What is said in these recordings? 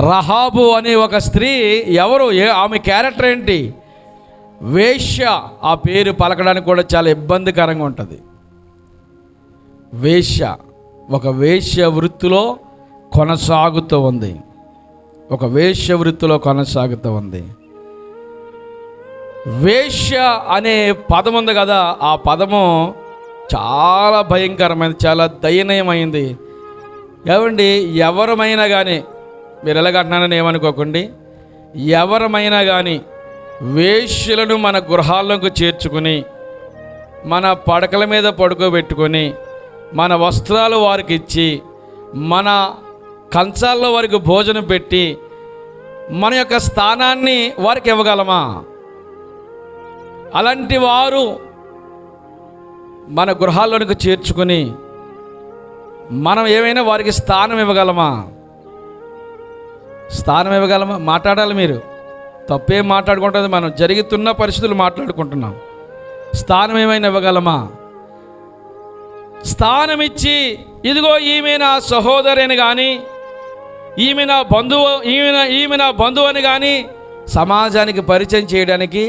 రహాబు అనే ఒక స్త్రీ ఎవరు, ఆమె క్యారెక్టర్ ఏంటి? వేశ్య. ఆ పేరు పలకడానికి కూడా చాలా ఇబ్బందికరంగా ఉంటుంది. వేశ్య, ఒక వేశ్య వృత్తిలో కొనసాగుతూ ఉంది. ఒక వేశ్య వృత్తిలో కొనసాగుతూ ఉంది. వేశ్య అనే పదం ఉంది కదా, ఆ పదము చాలా భయంకరమైనది, చాలా దయనీయమైంది. ఏమండి, ఎవరమైనా కానీ, మీరు ఎలాగంటున్నానని ఏమనుకోకండి, ఎవరమైనా కానీ వేశ్యలను మన గృహాల్లోకి చేర్చుకుని, మన పడకల మీద పడుకోబెట్టుకొని, మన వస్త్రాలు వారికి ఇచ్చి, మన కంచాల్లో వారికి భోజనం పెట్టి, మన యొక్క స్థానాన్ని వారికి ఇవ్వగలమా? అలాంటి వారు మన గృహాల్లోనికి చేర్చుకొని మనం ఏమైనా వారికి స్థానం ఇవ్వగలమా? స్థానం ఇవ్వగలమా? మాట్లాడాలి మీరు. తప్పేం మాట్లాడుకుంటుంది, మనం జరుగుతున్న పరిస్థితులు మాట్లాడుకుంటున్నాం. స్థానం ఏమైనా ఇవ్వగలమా? స్థానం ఇచ్చి, ఇదిగో ఈమె నా సహోదరిని కానీ, ఈమె నా బంధువు అని కానీ సమాజానికి పరిచయం చేయడానికి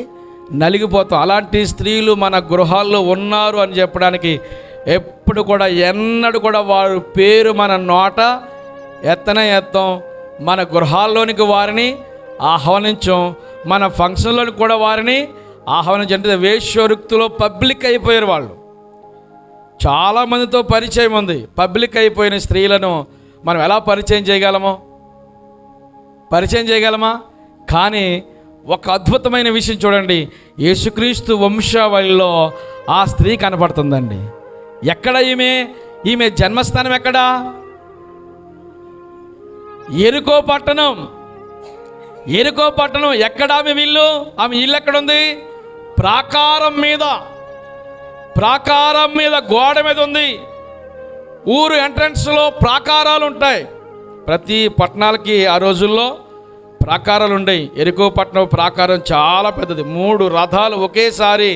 నలిగిపోతాం. అలాంటి స్త్రీలు మన గృహాల్లో ఉన్నారు అని చెప్పడానికి ఎప్పుడు కూడా, ఎన్నడూ కూడా వారి పేరు మన నోట ఎత్తం. మన గృహాల్లోనికి వారిని ఆహ్వానించాం, మన ఫంక్షన్లోనికి కూడా వారిని ఆహ్వానించంటే వేశ్యవృత్తిలో పబ్లిక్ అయిపోయారు వాళ్ళు. చాలామందితో పరిచయం ఉంది. పబ్లిక్ అయిపోయిన స్త్రీలను మనం ఎలా పరిచయం చేయగలమా? కానీ ఒక అద్భుతమైన విషయం చూడండి, యేసుక్రీస్తు వంశావళిలో ఆ స్త్రీ కనపడుతుందండి. ఎక్కడ ఈమె జన్మస్థానం ఎక్కడా? ఎరుకో పట్టణం. ఎక్కడ ఆమె ఇల్లు ఎక్కడుంది? ప్రాకారం మీద గోడ మీద ఉంది. ఊరు ఎంట్రన్స్లో ప్రాకారాలు ఉంటాయి. ప్రతి పట్టణాలకి ఆ రోజుల్లో ప్రాకారాలు ఉండేవి. ఎరుకో పట్టణం ప్రాకారం చాలా పెద్దది. 3 రథాలు ఒకేసారి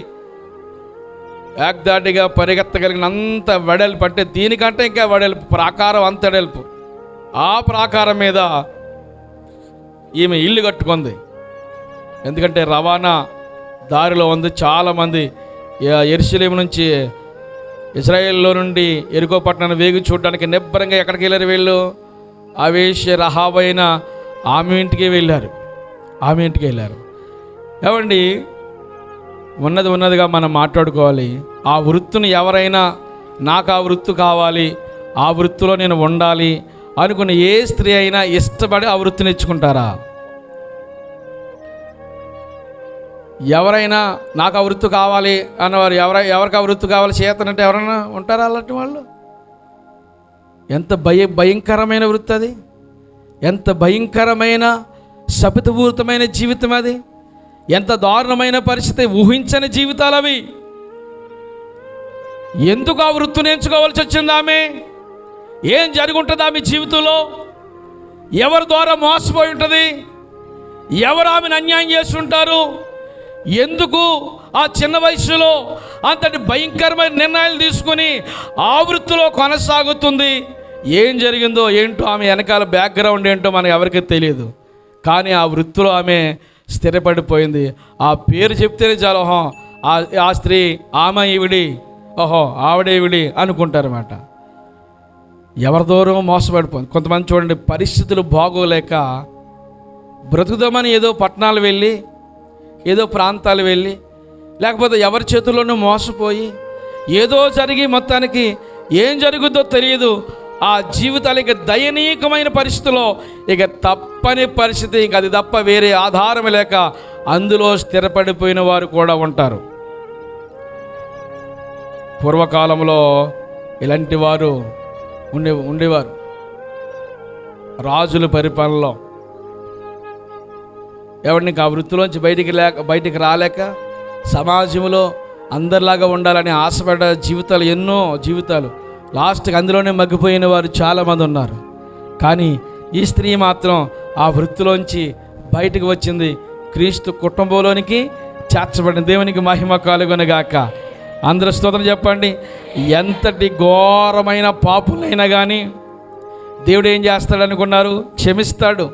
ఏకదాటిగా పరిగెత్తగలిగినంత వెడల్పు, అంటే దీనికంటే ఇంకా వెడల్పు ప్రాకారం, అంత వెడల్పు. ఆ ప్రాకారం మీద ఈమె ఇల్లు కట్టుకుంది. ఎందుకంటే రవాణా దారిలో ఉంది. చాలామంది యెరూషలేము నుంచి, ఇజ్రాయేల్లో నుండి ఎరుకో పట్టణాన్ని వేగి చూడడానికి నిబ్బరంగా ఎక్కడికి వెళ్ళారు వీళ్ళు? ఆ వేశ్య రహాబు అయిన ఆమె ఇంటికి వెళ్ళారు. ఏమండి, ఉన్నదిగా మనం మాట్లాడుకోవాలి. ఆ వృత్తిని ఎవరైనా, నాకు ఆ వృత్తి కావాలి, ఆ వృత్తిలో నేను ఉండాలి అనుకున్న ఏ స్త్రీ అయినా ఇష్టపడి ఆ వృత్తిని ఇచ్చుకుంటారా? ఎవరైనా నాకు ఆ వృత్తి కావాలి అన్నవారు, ఎవరికి ఆ వృత్తి కావాలి చేతనంటే ఎవరైనా ఉంటారా అలాంటి వాళ్ళు? ఎంత భయంకరమైన వృత్తి అది! ఎంత భయంకరమైన శపితపూరితమైన జీవితం అది! ఎంత దారుణమైన పరిస్థితి! ఊహించని జీవితాలు అవి. ఎందుకు ఆ వృత్తిని ఎంచుకోవాల్సి వచ్చింది ఆమె? ఏం జరిగి ఉంటుంది ఆమె జీవితంలో? ఎవరి ద్వారా మోసపోయి ఉంటుంది? ఎవరు ఆమెను అన్యాయం చేస్తుంటారు? ఎందుకు ఆ చిన్న వయసులో అంతటి భయంకరమైన నిర్ణయాలు తీసుకొని ఆ వృత్తిలో కొనసాగుతుంది? ఏం జరిగిందో ఏంటో, ఆమె వెనకాల బ్యాక్గ్రౌండ్ ఏంటో మనకు ఎవరికి తెలియదు. కానీ ఆ వృత్తిలో ఆమె స్థిరపడిపోయింది. ఆ పేరు చెప్తేనే చాలు, ఆ స్త్రీ, ఆమె ఈవిడి, ఆవిడ ఈవిడి అనుకుంటారన్నమాట. ఎవరి దూరం మోసపడిపోయింది. కొంతమంది చూడండి, పరిస్థితులు బాగోలేక బ్రతుకుదామని ఏదో పట్టణాలు వెళ్ళి, ఏదో ప్రాంతాలు వెళ్ళి, లేకపోతే ఎవరి చేతుల్లోనూ మోసపోయి, ఏదో జరిగి మొత్తానికి ఏం జరుగుద్దో తెలియదు. ఆ జీవితాలకి దయనీయమైన పరిస్థితిలో ఇక తప్పని పరిస్థితి, ఇంక అది తప్ప వేరే ఆధారం లేక అందులో స్థిరపడిపోయిన వారు కూడా ఉంటారు. పూర్వకాలంలో ఇలాంటి వారు ఉండేవారు. రాజుల పరిపాలనలో ఎవరిని ఆ వృత్తిలోంచి బయటికి రాలేక సమాజంలో అందరిలాగా ఉండాలని ఆశపడ్డ జీవితాలు, ఎన్నో జీవితాలు లాస్ట్కి అందులోనే మగ్గిపోయిన వారు చాలామంది ఉన్నారు. కానీ ఈ స్త్రీ మాత్రం ఆ వృత్తిలోంచి బయటకు వచ్చింది, క్రీస్తు కుటుంబంలోనికి చేర్చబడింది. దేవునికి మహిమ కలుగునుగాక. అందరూ స్తోత్రం చెప్పండి. ఎంతటి ఘోరమైన పాపులైనా కానీ దేవుడు ఏం చేస్తాడు అనుకున్నారు? క్షమిస్తాడు.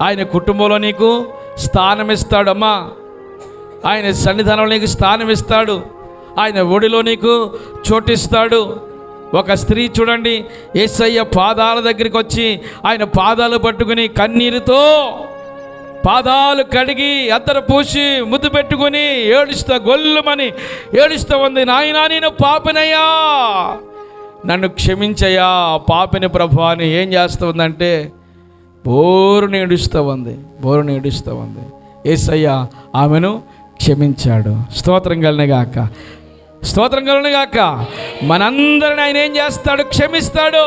ఆయన కుటుంబంలో నీకు స్థానం ఇస్తాడమ్మా. ఆయన సన్నిధానంలో నీకు స్థానం ఇస్తాడు. ఆయన ఒడిలో నీకు చోటిస్తాడు. ఒక స్త్రీ చూడండి, యేసయ్య పాదాల దగ్గరికి వచ్చి ఆయన పాదాలు పట్టుకుని కన్నీరుతో పాదాలు కడిగి అత్తరు పూసి ముద్దు పెట్టుకుని ఏడుస్తా గొల్లుమని ఏడుస్తూ ఉంది, నాయనా నేను పాపినయ్యా, నన్ను క్షమించయ్యా పాపిని ప్రభువా అని. ఏం చేస్తూ ఉందంటే బోరుని ఏడుస్తూ ఉంది. యేసయ్య ఆమెను క్షమించాడు. స్తోత్రం కలనగాక. మనందరిని ఆయన ఏం చేస్తాడు? క్షమిస్తాడు.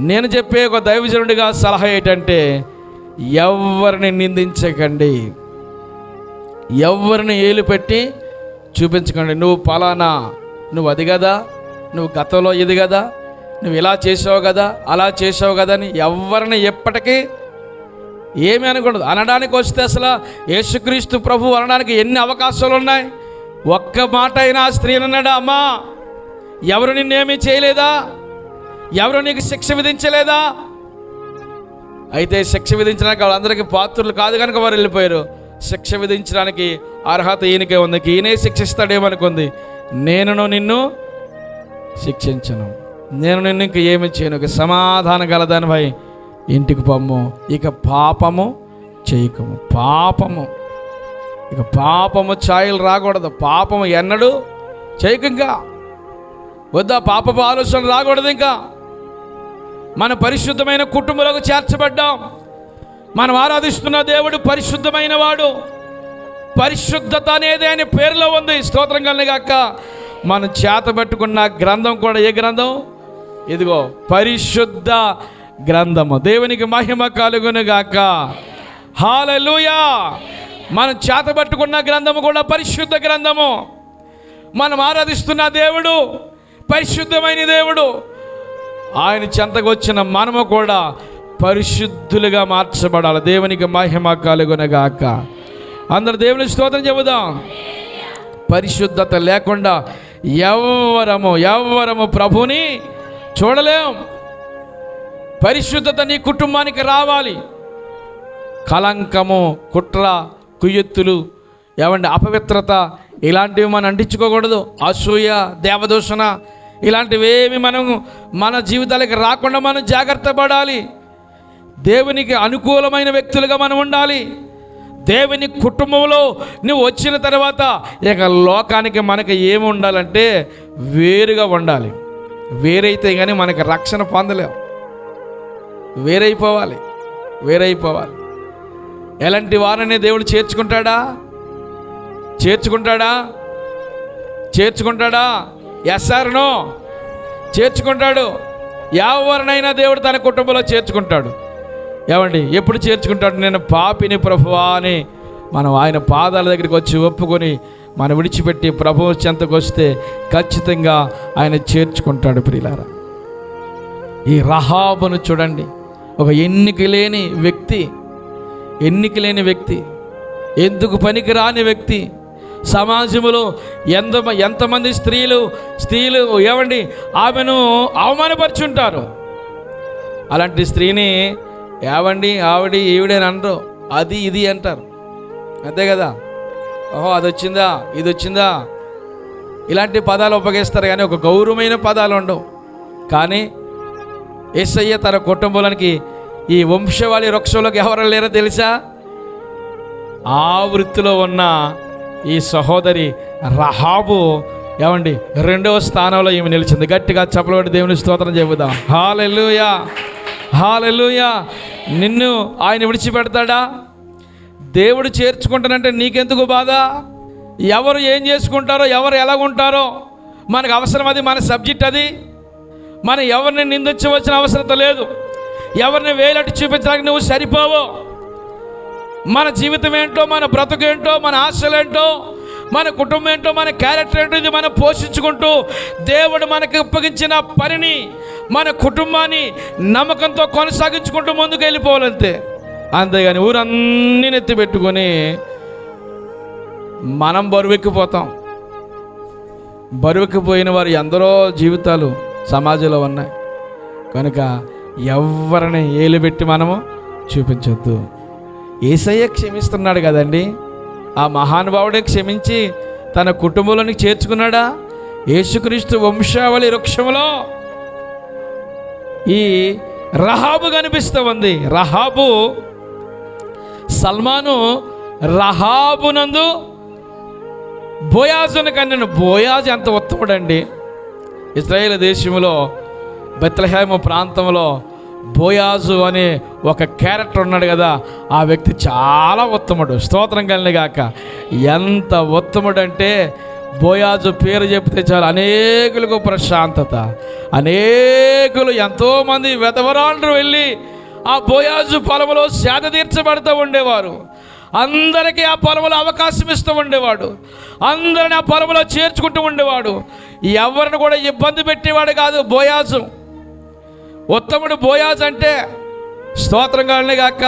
నేను చెప్పే ఒక దైవజనుడిగా సలహా ఏంటంటే, ఎవరిని నిందించకండి, ఎవరిని ఏలు పెట్టి చూపించకండి. నువ్వు పలానా, నువ్వు అది కదా, నువ్వు గతంలో ఇది కదా, నువ్వు ఇలా చేసావు కదా, అలా చేసావు కదా అని ఎవరిని ఎప్పటికీ ఏమి అనకూడదు. అనడానికి వస్తే అసలు యేసుక్రీస్తు ప్రభు అనడానికి ఎన్ని అవకాశాలు ఉన్నాయి. ఒక్క మాట అయినా ఆ స్త్రీని అన్నాడా, అమ్మా ఎవరు నిన్నేమీ చేయలేదా, ఎవరు నీకు శిక్ష విధించలేదా? అయితే శిక్ష విధించడానికి వాళ్ళందరికీ పాత్రులు కాదు కనుక వారు వెళ్ళిపోయారు. శిక్ష విధించడానికి అర్హత ఈయనకే ఉంది. ఈయనే శిక్షిస్తాడేమనుకుంది. నేను నిన్ను శిక్షించను, నేను నిన్ను ఇంక ఏమి చేయను, ఇక సమాధానం గలదానిపై ఇంటికి పొమ్ము, ఇక పాపము చేయకము. ఇక పాపము ఛాయలు రాకూడదు. పాపము ఎన్నడూ చేయకు. ఇంకా వద్దా, పాపపు ఆలోచన రాకూడదు. ఇంకా మన పరిశుద్ధమైన కుటుంబంలోకి చేర్చబడ్డాం. మనం ఆరాధిస్తున్న దేవుడు పరిశుద్ధమైన వాడు. పరిశుద్ధత అనేది ఆయన పేరులో ఉంది. స్తోత్రం కలగాక. మనం చేతబట్టుకున్న గ్రంథం కూడా ఏ గ్రంథం? ఇదిగో పరిశుద్ధ గ్రంథము. దేవునికి మహిమ కలుగునుగాక. హల్లెలూయా. మనం చేతబట్టుకున్న గ్రంథము కూడా పరిశుద్ధ గ్రంథము. మనం ఆరాధిస్తున్న దేవుడు పరిశుద్ధమైన దేవుడు. ఆయన చెంతకు వచ్చిన మనము కూడా పరిశుద్ధులుగా మార్చబడాలి. దేవునికి మహిమ కలుగునుగాక. అందరు దేవుని స్తోత్రం చెబుదాం. పరిశుద్ధత లేకుండా ఎవ్వరము ప్రభుని చూడలేం. పరిశుద్ధత నీ కుటుంబానికి రావాలి. కలంకము, కుట్ర, కుయ్యెత్తులు, అపవిత్రత ఇలాంటివి మనం అంటించుకోకూడదు. అసూయ, దేవదూషణ ఇలాంటివేమి మన జీవితాలకు రాకుండా మనం జాగ్రత్త పడాలి. దేవునికి అనుకూలమైన వ్యక్తులుగా మనం ఉండాలి. దేవుని కుటుంబంలో నువ్వు వచ్చిన తర్వాత ఇక లోకానికి మనకి ఏమి ఉండాలంటే వేరుగా ఉండాలి. వేరైతే కానీ మనకి రక్షణ పొందలేం. వేరైపోవాలి. ఎలాంటి వారిని దేవుడు చేర్చుకుంటాడా? ఎస్ఆర్నో చేర్చుకుంటాడు. ఎవరినైనా దేవుడు తన కుటుంబంలో చేర్చుకుంటాడు. ఎప్పుడు చేర్చుకుంటాడు? నేను పాపిని ప్రభువా అని మనం ఆయన పాదాల దగ్గరికి వచ్చి ఒప్పుకొని మనం విడిచిపెట్టి ప్రభువు చెంతకు వస్తే ఖచ్చితంగా ఆయన చేర్చుకుంటాడు. ప్రియులారా, ఈ రహాబును చూడండి. ఒక ఎన్నిక లేని వ్యక్తి, ఎందుకు పనికిరాని వ్యక్తి. సమాజంలో ఎంతమంది స్త్రీలు ఆమెను అవమానపరుచుంటారు. అలాంటి స్త్రీని ఈవిడేని అనరు, అది ఇది అంటారు. అంతే కదా. ఓహో అది వచ్చిందా, ఇది వచ్చిందా, ఇలాంటి పదాలు ఉపయోగిస్తారు. కానీ ఒక గౌరవమైన పదాలు ఉండవు. కానీ యేసయ్య తన కుటుంబానికి ఈ వంశవాళి వృక్షంలోకి ఎవరు లేరో తెలుసా? ఆ వృత్తిలో ఉన్న ఈ సహోదరి రహాబు రెండవ స్థానంలో ఈమె నిలిచింది. గట్టిగా చప్పలబడి దేవుని స్తోత్రం చెబుదాం. హల్లెలూయా. నిన్ను ఆయన విడిచిపెడతాడా? దేవుడు చేర్చుకుంటానంటే నీకెందుకు బాధ? ఎవరు ఏం చేసుకుంటారో, ఎవరు ఎలాగుంటారో మనకు అవసరం. అది మన సబ్జెక్ట్. అది మనం ఎవరిని నిందించవలసిన అవసరం లేదు. ఎవరిని వేలట్టు చూపించడానికి నువ్వు సరిపోవు. మన జీవితం ఏంటో, మన బ్రతుకు ఏంటో, మన ఆశలేంటో, మన కుటుంబం ఏంటో, మన క్యారెక్టర్ ఏంటో, ఇది మనం పోషించుకుంటూ దేవుడు మనకు అప్పగించిన పనిని, మన కుటుంబాన్ని నమ్మకంతో కొనసాగించుకుంటూ ముందుకు వెళ్ళిపోవాలంతే. అంతేగాని ఊరన్నీ నెత్తి పెట్టుకొని మనం బరువెక్కిపోతాం. బరువెక్కిపోయిన వారు ఎందరో జీవితాలు సమాజంలో ఉన్నాయి. కనుక ఎవరిని ఏలుబెట్టి మనము చూపించొద్దు. యేసయ్య క్షమిస్తున్నాడు కదండి. ఆ మహానుభావుడే క్షమించి తన కుటుంబంలోనికి చేర్చుకున్నాడా? యేసుక్రీస్తు వంశావళి వృక్షంలో ఈ రహాబు కనిపిస్తూ ఉంది. రహాబు, సల్మాను రహాబునందు బోయాజును కన్యను. బోయాజు ఎంత ఉత్తముడండి. ఇశ్రాయేలు దేశంలో బెత్లెహేము ప్రాంతంలో బోయాజు అనే ఒక క్యారెక్టర్ ఉన్నాడు కదా, ఆ వ్యక్తి చాలా ఉత్తముడు. స్తోత్రం కలిగిన గాక. ఎంత ఉత్తముడంటే బోయాజు పేరు చెప్తే చాలు అనేకులకు ప్రశాంతత. అనేకులు ఎంతోమంది వెధవరాళ్ళు వెళ్ళి ఆ బోయాజు పొలంలో సేద తీర్చబడుతూ ఉండేవారు. అందరికీ ఆ పొలంలో అవకాశం ఇస్తూ ఉండేవాడు. అందరిని ఆ పొలంలో చేర్చుకుంటూ ఉండేవాడు. ఎవరిని కూడా ఇబ్బంది పెట్టేవాడు కాదు బోయాజు. ఉత్తముడు బోయాజు అంటే. స్తోత్రం కలిగిన గాక.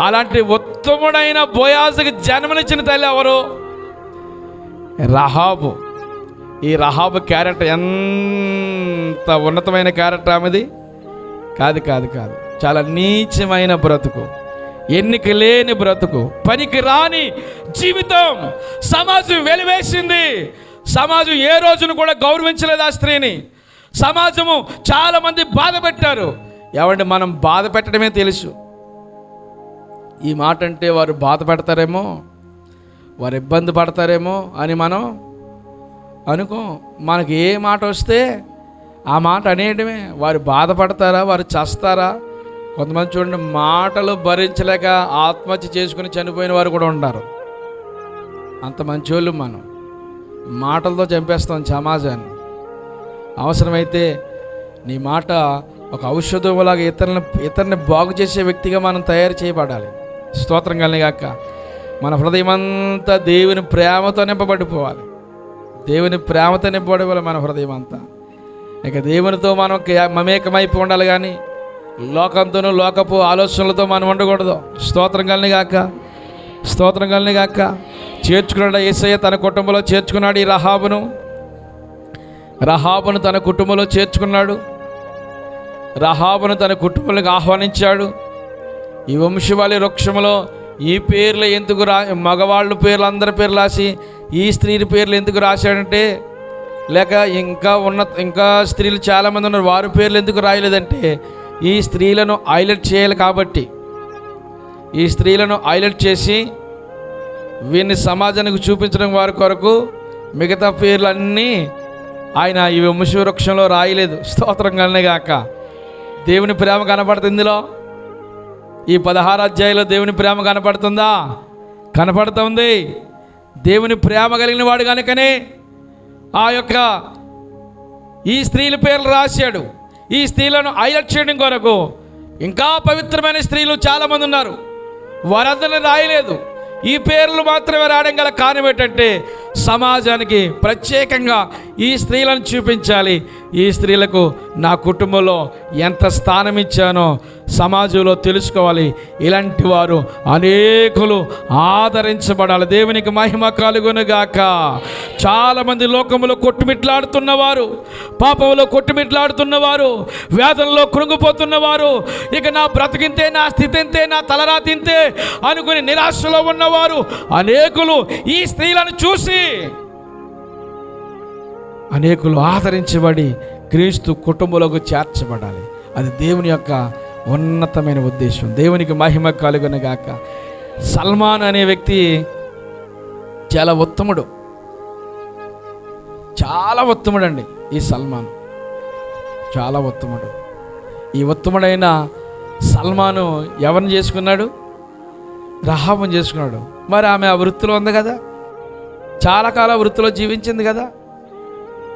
అలాంటి ఉత్తముడైన బోయాజుకి జన్మనిచ్చిన తల్లి ఎవరు? రహాబు. ఈ రహాబు క్యారెక్టర్ ఎంత ఉన్నతమైన క్యారెక్టర్ ఆమెది. కాదు కాదు కాదు, చాలా నీచమైన బ్రతుకు, ఎన్నిక లేని బ్రతుకు, పనికి రాని జీవితం. సమాజం వెలివేసింది. సమాజం ఏ రోజును కూడా గౌరవించలేదు ఆ స్త్రీని. సమాజము చాలామంది బాధ పెట్టారు. ఏమంటే మనం బాధ పెట్టడమే తెలుసు. ఈ మాట అంటే వారు బాధ పెడతారేమో, వారు ఇబ్బంది పడతారేమో అని మనం అనుకో. మనకి ఏ మాట వస్తే ఆ మాట అనేయడమే. వారు బాధపడతారా, వారు చస్తారా? కొంతమంది చూడండి, మాటలు భరించలేక ఆత్మహత్య చేసుకుని చనిపోయిన వారు కూడా ఉన్నారు. అంత మంచోళ్ళు మనం. మాటలతో చంపేస్తాం సమాజాన్ని. అవసరమైతే నీ మాట ఒక ఔషధంలాగా ఇతరుని బాగు చేసే వ్యక్తిగా మనం తయారు చేయబడాలి. స్తోత్రం కలిగాక. మన హృదయం అంతా దేవుని ప్రేమతో నింపబడిపోవాలి. దేవుని ప్రేమతో నింపబడిపోవాలి మన హృదయం అంతా. ఇక దేవునితో మనం మమేకమైపోయి ఉండాలి, కానీ లోకంతోనూ లోకపు ఆలోచనలతో మనం ఉండకూడదు. స్తోత్రం కలిగాక. స్తోత్రం కలిగాక. చేర్చుకున్నాడు యేసయ్య, తన కుటుంబంలో చేర్చుకున్నాడు ఈ రహాబును తన కుటుంబంలో చేర్చుకున్నాడు. రహాబును తన కుటుంబంలోకి ఆహ్వానించాడు. ఈ వంశవాళి వృక్షంలో ఈ పేర్లు ఎందుకు మగవాళ్ళ పేర్లు, అందరి పేర్లు రాసి ఈ స్త్రీల పేర్లు ఎందుకు రాశాడంటే, లేక ఇంకా స్త్రీలు చాలామంది ఉన్నారు, వారి పేర్లు ఎందుకు రాయలేదంటే, ఈ స్త్రీలను హైలైట్ చేయాలి కాబట్టి. ఈ స్త్రీలను హైలైట్ చేసి వీరిని సమాజానికి చూపించడం వారి కొరకు మిగతా పేర్లన్నీ ఆయన ఈ వంశవృక్షంలో రాయలేదు. స్తోత్రం కలిగాక. దేవుని ప్రేమ కనపడుతుంది ఇందులో. ఈ 16 అధ్యాయంలో దేవుని ప్రేమ కనపడుతుందా? కనపడుతుంది. దేవుని ప్రేమ కలిగిన వాడు కనుకనే ఆ యొక్క ఈ స్త్రీల పేర్లు రాశాడు. ఈ స్త్రీలను హైలైట్ చేయడం కొరకు. ఇంకా పవిత్రమైన స్త్రీలు చాలామంది ఉన్నారు, వారందరిని రాయలేదు. ఈ పేర్లు మాత్రమే రాయడం గల కారణం ఏంటంటే, సమాజానికి ప్రత్యేకంగా ఈ స్త్రీలను చూపించాలి. ఈ స్త్రీలకు నా కుటుంబంలో ఎంత స్థానం ఇచ్చానో సమాజంలో తెలుసుకోవాలి. ఇలాంటి వారు అనేకులు ఆదరించబడాలి. దేవునికి మహిమ కలుగునుగాక. చాలామంది లోకంలో కొట్టుమిట్లాడుతున్నవారు, పాపంలో కొట్టుమిట్లాడుతున్నవారు, వేదనలో కృంగిపోతున్నవారు, ఇక నా బ్రతికింతే, నా స్థితి ఇంతే, నా తలరా తింతే అనుకుని నిరాశలో ఉన్నవారు అనేకులు ఈ స్త్రీలను చూసి అనేకులు ఆదరించబడి క్రీస్తు కుటుంబంలోకి చేర్చబడాలి. అది దేవుని యొక్క ఉన్నతమైన ఉద్దేశం. దేవునికి మహిమ కలుగునుగాక. సల్మాన్ అనే వ్యక్తి చాలా ఉత్తముడు, చాలా ఉత్తముడండి. ఈ సల్మాన్ చాలా ఉత్తముడు. ఈ ఉత్తముడైన సల్మాను ఎవరిని చేసుకున్నాడు? రహాబుని చేసుకున్నాడు. మరి ఆమె ఆ వృత్తిలో ఉంది కదా, చాలా కాలం వృత్తిలో జీవించింది కదా.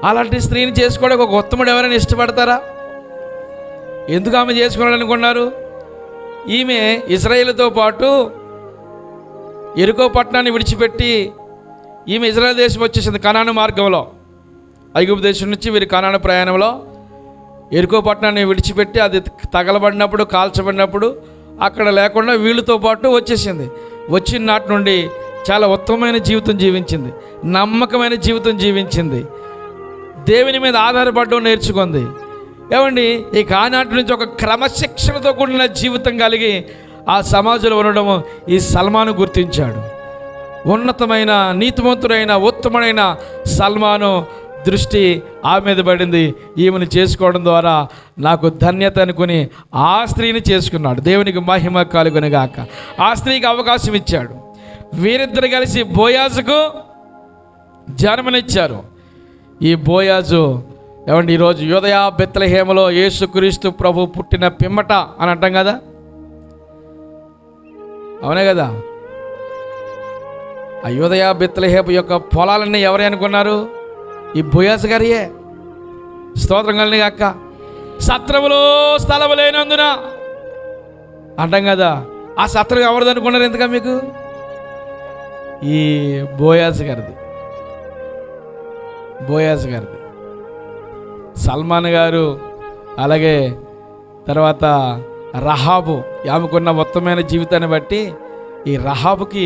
అలాంటి స్త్రీని చేసుకోవడానికి ఒక ఉత్తముడు ఎవరైనా ఇష్టపడతారా? ఎందుకు ఆమె చేసుకున్నాడు అనుకున్నారు? ఈమె ఇశ్రాయేలుతో పాటు యెరికో పట్టణాన్ని విడిచిపెట్టి ఈమె ఇశ్రాయేలు దేశం వచ్చేసింది. కనాను మార్గంలో, ఐగుప్తు దేశం నుంచి వీరి కనాను ప్రయాణంలో యెరికో పట్టణాన్ని విడిచిపెట్టి అది తగలబడినప్పుడు, కాల్చబడినప్పుడు అక్కడ లేకుండా వీళ్ళతో పాటు వచ్చేసింది. వచ్చిన నాటి నుండి చాలా ఉత్తమమైన జీవితం జీవించింది, నమ్మకమైన జీవితం జీవించింది, దేవుని మీద ఆధారపడడం నేర్చుకుంది. ఏమండి, ఇక ఆనాటి నుంచి ఒక క్రమశిక్షణతో కూడిన జీవితం కలిగి ఆ సమాజంలో ఉండడం ఈ సల్మాను గుర్తించాడు. ఉన్నతమైన, నీతిమంతుడైన, ఉత్తముడైన సల్మాను దృష్టి ఆమె మీద పడింది. ఈమెను చేసుకోవడం ద్వారా నాకు ధన్యత అనుకుని ఆ స్త్రీని చేసుకున్నాడు. దేవునికి మహిమ కలుగునుగాక. ఆ స్త్రీకి అవకాశం ఇచ్చాడు. వీరిద్దరు కలిసి బోయాజుకు జన్మనిచ్చారు. ఈ బోయాజు ఏమండి, ఈరోజు యూదయ బెత్లెహేములో యేసుక్రీస్తు ప్రభు పుట్టిన పిమ్మట అని అంటాం కదా, అవునే కదా. ఆ యూదయ బెత్లెహేము యొక్క పొలాలన్నీ ఎవరే అనుకున్నారు? ఈ బోయాజు గారియే. స్తోత్రం కలిగిన గాక. సత్రములో స్థలము లేనందున అంటాం కదా, ఆ సత్రం ఎవరిది అనుకున్నారు? ఎందుక మీకు? ఈ బోయాజు గారిది. బోయాజు గారిది. సల్మాన్ గారు, అలాగే తర్వాత రహాబు, ఆమెకున్న మొత్తమైన జీవితాన్ని బట్టి ఈ రహాబుకి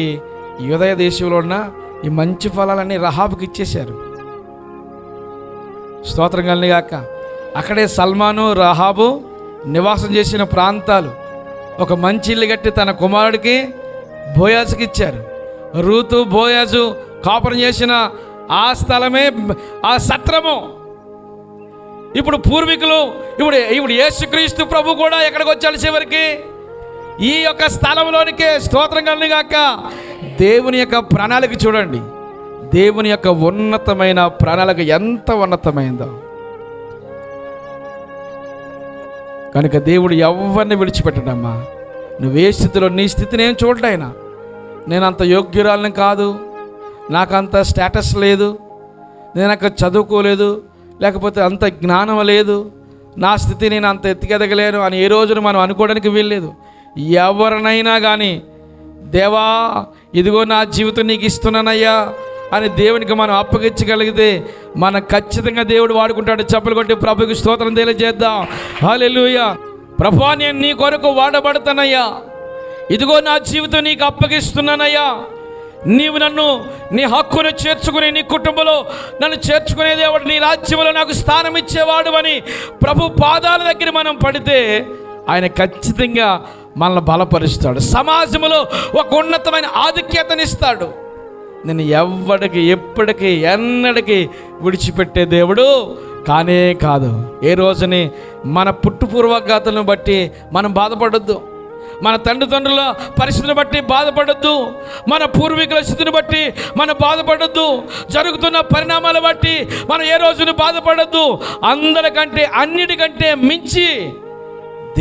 యూదయ దేశంలో ఉన్న ఈ మంచి ఫలాలన్నీ రహాబుకి ఇచ్చేశారు. స్తోత్రం కలిగిన గాక. అక్కడే సల్మాను, రహాబు నివాసం చేసిన ప్రాంతాలు. ఒక మంచి ఇల్లు కట్టి తన కుమారుడికి బోయాజుకి ఇచ్చారు. రూతు, బోయాజు కాపురం చేసిన ఆ స్థలమే ఆ సత్రము. ఇప్పుడు పూర్వీకులు, ఇప్పుడు యేసుక్రీస్తు ప్రభు కూడా ఎక్కడికి వచ్చాడు? చివరికి ఈ యొక్క స్థలంలోనికే. స్తోత్రం కలిగిన గాక. దేవుని యొక్క ప్రణాళిక చూడండి. దేవుని యొక్క ఉన్నతమైన ప్రణాళిక ఎంత ఉన్నతమైందో. కనుక దేవుడు ఎవరిని విడిచిపెట్టడమ్మా. నువ్వే స్థితిలో, నీ స్థితిని ఏం చూడడాయన. నేను అంత యోగ్యురాలని కాదు, నాకు అంత స్టేటస్ లేదు, నేను అక్కడ చదువుకోలేదు, లేకపోతే అంత జ్ఞానం లేదు, నా స్థితి నేను అంత ఎత్తికెదగలేను అని ఏ రోజున మనం అనుకోవడానికి వీల్లేదు. ఎవరినైనా కానీ, దేవా ఇదిగో నా జీవితం నీకు ఇస్తున్నానయ్యా అని దేవునికి మనం అప్పగించగలిగితే మనం ఖచ్చితంగా దేవుడు వాడుకుంటాడు. చప్పలు కొట్టి ప్రభుకి స్తోత్రం తెలియజేద్దాం. హల్లెలూయా. ప్రభువా, నేను నీ కొరకు వాడబడతానయ్యా, ఇదిగో నా జీవితం నీకు అప్పగిస్తున్నానయ్యా, నీవు నన్ను నీ హక్కును చేర్చుకుని నీ కుటుంబంలో నన్ను చేర్చుకునే దేవుడు, నీ రాజ్యంలో నాకు స్థానం ఇచ్చేవాడు అని ప్రభు పాదాల దగ్గర మనం పడితే ఆయన ఖచ్చితంగా మనల్ని బలపరుస్తాడు. సమాజంలో ఒక ఉన్నతమైన ఆధిక్యతనిస్తాడు. నేను ఎవ్వడికి, ఎప్పటికీ, ఎన్నడికి విడిచిపెట్టే దేవుడు కానే కాదు. ఏ రోజుని మన పుట్టుపూర్వగాతలను బట్టి మనం బాధపడొద్దు. మన తండ్రుల పరిస్థితిని బట్టి బాధపడొద్దు. మన పూర్వీకుల స్థితిని బట్టి మనం బాధపడొద్దు. జరుగుతున్న పరిణామాల బట్టి మనం ఏ రోజును బాధపడొద్దు. అందరికంటే, అన్నిటికంటే మించి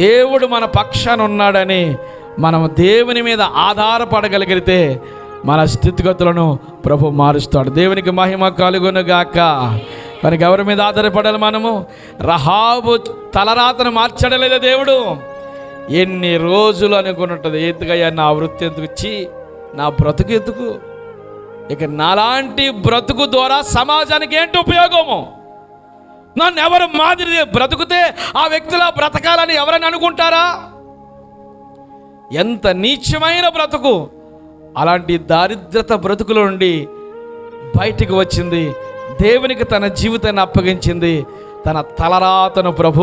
దేవుడు మన పక్షాన ఉన్నాడని మనం దేవుని మీద ఆధారపడగలిగితే మన స్థితిగతులను ప్రభు మారుస్తాడు. దేవునికి మహిమ కలుగునుగాక. కనుక ఎవరి మీద ఆధారపడాలి మనము? రహాబు తలరాతను మార్చడం లేదా దేవుడు? ఎన్ని రోజులు అనుకున్నట్టు, ఎందుకయ్యా నా వృత్తి ఎందుకు ఇచ్చి, నా బ్రతుకు ఎందుకు, ఇక నాలాంటి బ్రతుకు ద్వారా సమాజానికి ఏంటి ఉపయోగము? నన్ను ఎవరు మాదిరి బ్రతుకుతే ఆ వ్యక్తిలా బ్రతకాలని ఎవరైనా అనుకుంటారా? ఎంత నీచమైన బ్రతుకు! అలాంటి దారిద్రత బ్రతుకుల నుండి బయటికి వచ్చింది. దేవునికి తన జీవితాన్ని అప్పగించింది. తన తలరాతను ప్రభు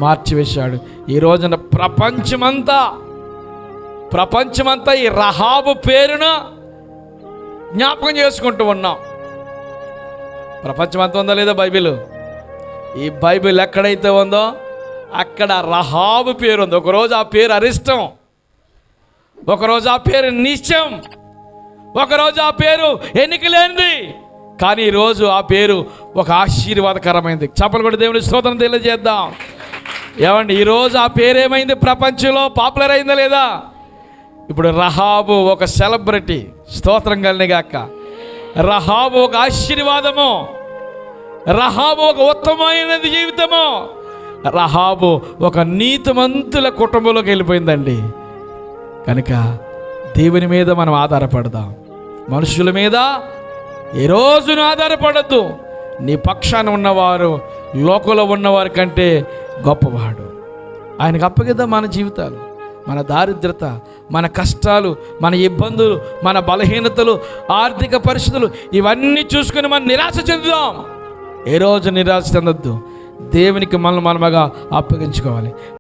మార్చివేశాడు. ఈ రోజున ప్రపంచమంతా ఈ రహాబు పేరును జ్ఞాపకం చేసుకుంటూ ఉన్నాం. ప్రపంచమంతా ఉందా లేదా బైబిల్? ఈ బైబిల్ ఎక్కడైతే ఉందో అక్కడ రహాబు పేరు ఉంది. ఒకరోజు ఆ పేరు అరిష్టం, ఒకరోజు ఆ పేరు నిత్యం, ఒకరోజు ఆ పేరు ఎన్నికలేనిది. కానీ ఈరోజు ఆ పేరు ఒక ఆశీర్వాదకరమైంది. చప్పలు కూడా దేవుని స్తోత్రం తెలియజేద్దాం. ఏమండి, ఈరోజు ఆ పేరు ఏమైంది? ప్రపంచంలో పాపులర్ అయిందా లేదా? ఇప్పుడు రహాబు ఒక సెలబ్రిటీ. స్తోత్రం కలిగిన గాక. రహాబు ఒక ఆశీర్వాదము, రహాబు ఒక ఉత్తమమైన జీవితము, రహాబు ఒక నీతిమంతుల కుటుంబంలోకి వెళ్ళిపోయిందండి. కనుక దేవుని మీద మనం ఆధారపడదాం, మనుషుల మీద ఏ రోజును ఆధారపడద్దు. నీ పక్షాన ఉన్నవారు లోకంలో ఉన్నవారి కంటే గొప్పవాడు. ఆయనకు అప్పగిద్దాం మన జీవితాలు, మన దారిద్రత, మన కష్టాలు, మన ఇబ్బందులు, మన బలహీనతలు, ఆర్థిక పరిస్థితులు ఇవన్నీ చూసుకుని మనం నిరాశ చెందుదాం. ఏ రోజు నిరాశ చెందొద్దు. దేవునికి మనల్ని మనముగా అప్పగించుకోవాలి.